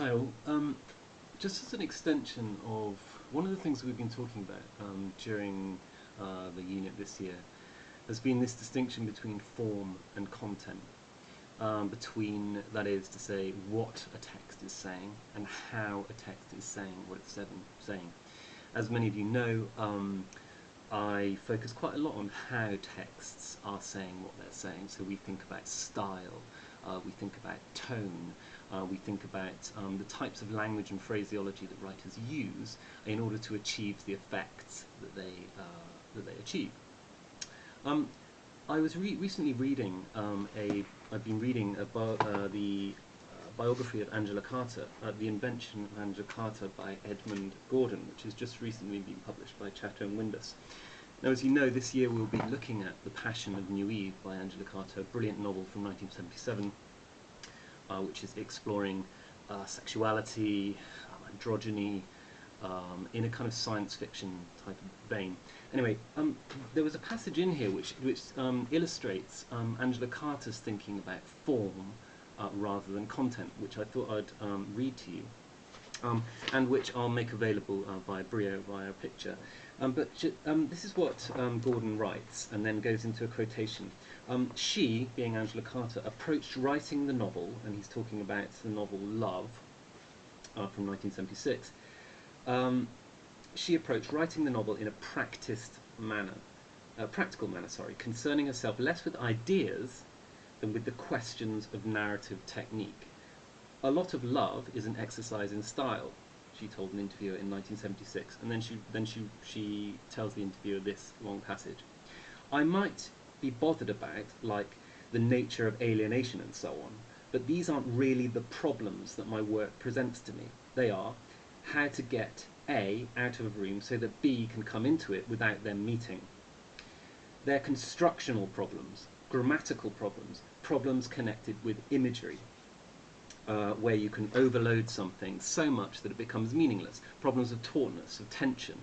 Hi all. Just as an extension of one of the things we've been talking about during the unit this year has been this distinction between form and content, between, that is to say, what a text is saying and how a text is saying what it's saying. As many of you know, I focus quite a lot on how texts are saying what they're saying. So we think about style, we think about tone, we think about the types of language and phraseology that writers use in order to achieve the effects that they achieve. I was recently reading I've been reading about the biography of Angela Carter, The Invention of Angela Carter by Edmund Gordon, which has just recently been published by Chatto and Windus. Now, as you know, this year we'll be looking at The Passion of New Eve by Angela Carter, a brilliant novel from 1977, which is exploring sexuality, androgyny, in a kind of science fiction type of vein. Anyway, there was a passage in here which illustrates Angela Carter's thinking about form rather than content, which I thought I'd read to you, and which I'll make available via Brio, via a picture. This is what Gordon writes, and then goes into a quotation. She, being Angela Carter, approached writing the novel, and he's talking about the novel Love from 1976. She approached writing the novel in a practical manner, concerning herself less with ideas than with the questions of narrative technique. A lot of Love is an exercise in style, she told an interviewer in 1976, and then she tells the interviewer this long passage. I might be bothered about, like, the nature of alienation and so on, but these aren't really the problems that my work presents to me. They are how to get A out of a room so that B can come into it without them meeting. They're constructional problems, grammatical problems, problems connected with imagery, where you can overload something so much that it becomes meaningless, problems of tautness, of tension.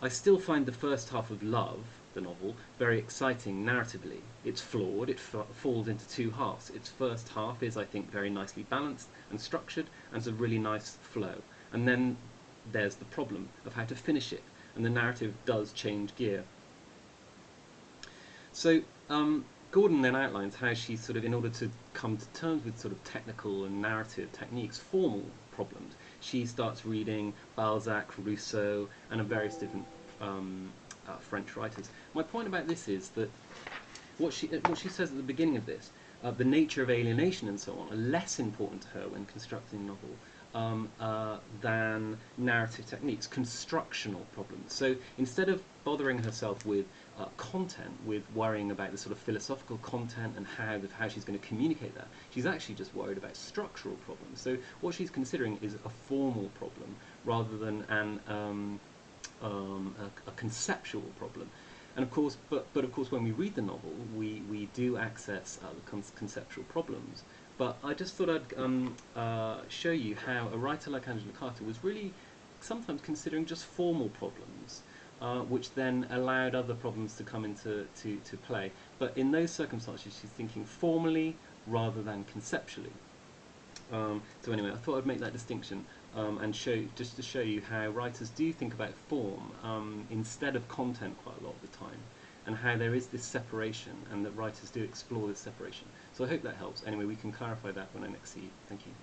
I still find the first half of Love, the novel, very exciting narratively. It's flawed, it falls into two halves. Its first half is, I think, very nicely balanced and structured, and it's a really nice flow. And then there's the problem of how to finish it, and the narrative does change gear. So Gordon then outlines how she in order to come to terms with technical and narrative techniques, formal problems, she starts reading Balzac, Rousseau, and various different French writers. My point about this is that what she says at the beginning of this, the nature of alienation and so on, are less important to her when constructing a novel than narrative techniques, constructional problems. So instead of bothering herself with content, with worrying about the philosophical content and how she's going to communicate that, she's actually just worried about structural problems. So what she's considering is a formal problem rather than a conceptual problem. And of course, but of course, when we read the novel, we do access the conceptual problems. But I just thought I'd show you how a writer like Angela Carter was really sometimes considering just formal problems, which then allowed other problems to come into play. But in those circumstances, she's thinking formally rather than conceptually. So anyway, I thought I'd make that distinction and just to show you how writers do think about form instead of content quite a lot of the time, and how there is this separation, and that writers do explore this separation. So I hope that helps. Anyway, we can clarify that when I next see you. Thank you.